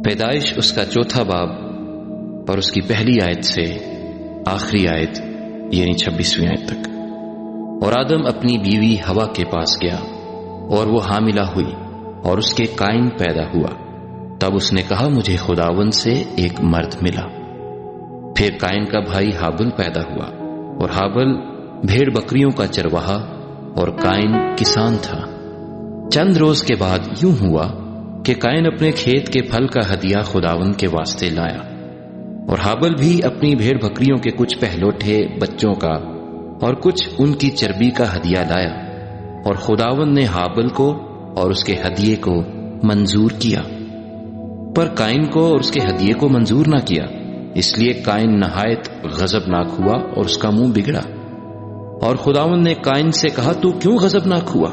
پیدائش اس کا چوتھا باب اور اس کی پہلی آیت سے آخری آیت یعنی 26ویں آیت تک۔ اور آدم اپنی بیوی ہوا کے پاس گیا اور وہ حاملہ ہوئی اور اس کے قائن پیدا ہوا۔ تب اس نے کہا مجھے خداوند سے ایک مرد ملا۔ پھر قائن کا بھائی حابل پیدا ہوا اور حابل بھیڑ بکریوں کا چرواہا اور قائن کسان تھا۔ چند روز کے بعد یوں ہوا کہ قائن اپنے کھیت کے پھل کا ہدیہ خداوند کے واسطے لایا، اور حابل بھی اپنی بھیڑ بکریوں کے کچھ پہلوٹھے بچوں کا اور کچھ ان کی چربی کا ہدیہ لایا، اور خداوند نے حابل کو اور اس کے ہدیے کو منظور کیا، پر قائن کو اور اس کے ہدیے کو منظور نہ کیا۔ اس لیے قائن نہایت غضبناک ہوا اور اس کا منہ بگڑا۔ اور خداوند نے قائن سے کہا تو کیوں غضبناک ہوا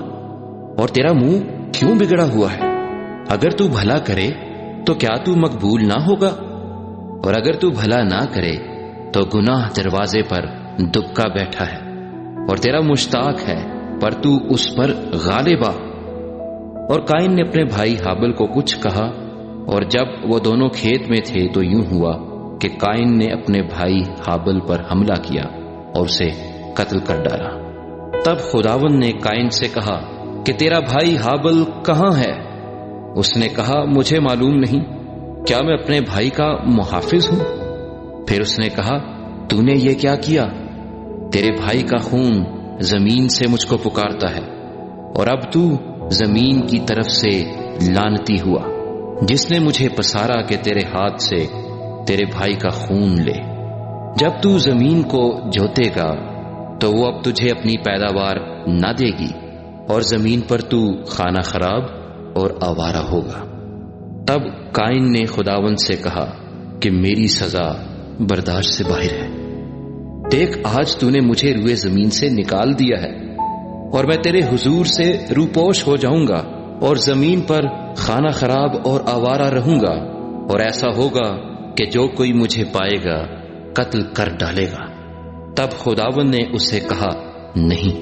اور تیرا منہ کیوں بگڑا ہوا ہے؟ اگر تو بھلا کرے تو کیا تو مقبول نہ ہوگا؟ اور اگر تو بھلا نہ کرے تو گناہ دروازے پر دبکا بیٹھا ہے اور تیرا مشتاق ہے، پر تو اس پر غالب آ۔ اور قائن نے اپنے بھائی حابل کو کچھ کہا، اور جب وہ دونوں کھیت میں تھے تو یوں ہوا کہ قائن نے اپنے بھائی حابل پر حملہ کیا اور اسے قتل کر ڈالا۔ تب خداوند نے قائن سے کہا کہ تیرا بھائی حابل کہاں ہے؟ اس نے کہا مجھے معلوم نہیں، کیا میں اپنے بھائی کا محافظ ہوں؟ پھر اس نے کہا تو نے یہ کیا کیا؟ تیرے بھائی کا خون زمین سے مجھ کو پکارتا ہے، اور اب تو زمین کی طرف سے لعنتی ہوا، جس نے مجھے پسارا کہ تیرے ہاتھ سے تیرے بھائی کا خون لے۔ جب تو زمین کو جوتے گا تو وہ اب تجھے اپنی پیداوار نہ دے گی، اور زمین پر تو خانہ خراب اور آوارہ ہوگا۔ تب قائن نے خداوند سے کہا کہ میری سزا برداشت سے باہر ہے۔ دیکھ آج تو نے مجھے روئے زمین سے نکال دیا ہے، اور میں تیرے حضور سے روپوش ہو جاؤں گا اور زمین پر خانہ خراب اور آوارہ رہوں گا، اور ایسا ہوگا کہ جو کوئی مجھے پائے گا قتل کر ڈالے گا۔ تب خداوند نے اسے کہا نہیں،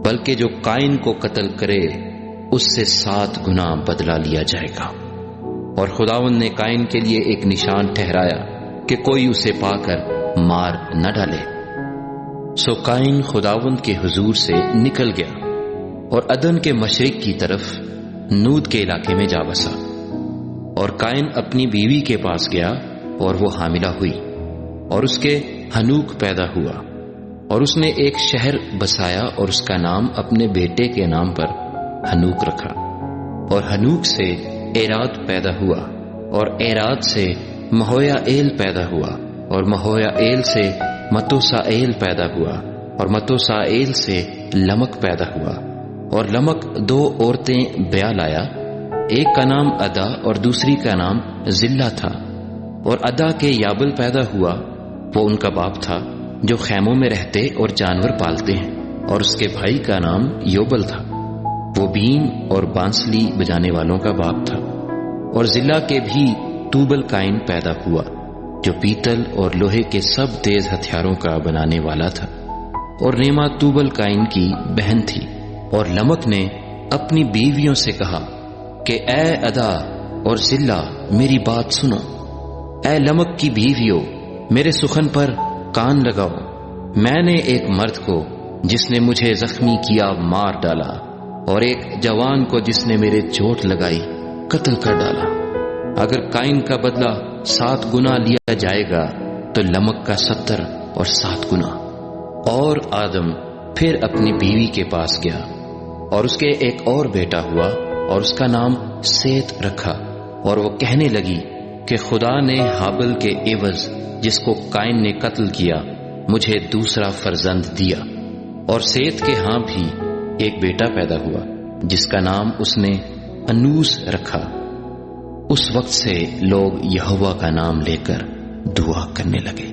بلکہ جو قائن کو قتل کرے اس سے 7 گنا بدلہ لیا جائے گا۔ اور خداوند نے قائن کے لیے ایک نشان ٹھہرایا کہ کوئی اسے پا کر مار نہ ڈالے۔ سو قائن خداوند کے حضور سے نکل گیا اور عدن کے مشرق کی طرف نود کے علاقے میں جا بسا۔ اور قائن اپنی بیوی کے پاس گیا اور وہ حاملہ ہوئی، اور اس کے ہنوک پیدا ہوا، اور اس نے ایک شہر بسایا اور اس کا نام اپنے بیٹے کے نام پر ہنوک رکھا۔ اور ہنوک سے ایراد پیدا ہوا، اور ایراد سے مہویائیل پیدا ہوا، اور مہویائیل سے متوسائیل پیدا ہوا، اور متوسائیل سے لمک پیدا ہوا۔ اور لمک 2 عورتیں بیاہ لایا، ایک کا نام ادا اور دوسری کا نام زلہ تھا۔ اور ادا کے یابل پیدا ہوا، وہ ان کا باپ تھا جو خیموں میں رہتے اور جانور پالتے ہیں، اور اس کے بھائی کا نام یوبل تھا، وہ بین اور بانسلی بجانے والوں کا باپ تھا۔ اور زلہ کے بھی توبل قائن پیدا ہوا جو پیتل اور لوہے کے سب تیز ہتھیاروں کا بنانے والا تھا، اور نیما توبل قائن کی بہن تھی۔ اور لمک نے اپنی بیویوں سے کہا کہ اے ادا اور زلہ میری بات سنو، اے لمک کی بیویوں میرے سخن پر کان لگاؤ۔ میں نے ایک مرد کو جس نے مجھے زخمی کیا مار ڈالا، اور ایک جوان کو جس نے میرے چوٹ لگائی قتل کر ڈالا۔ اگر قائن کا بدلہ 7 گنا لیا جائے گا تو لمک کا 70 اور 7 گنا۔ اور آدم پھر اپنی بیوی کے پاس گیا، اور اس کے ایک اور بیٹا ہوا، اور اس کا نام سیت رکھا۔ اور وہ کہنے لگی کہ خدا نے حابل کے عوض جس کو قائن نے قتل کیا مجھے دوسرا فرزند دیا۔ اور سیت کے ہاں بھی ایک بیٹا پیدا ہوا جس کا نام اس نے انوس رکھا۔ اس وقت سے لوگ یہوہ کا نام لے کر دعا کرنے لگے۔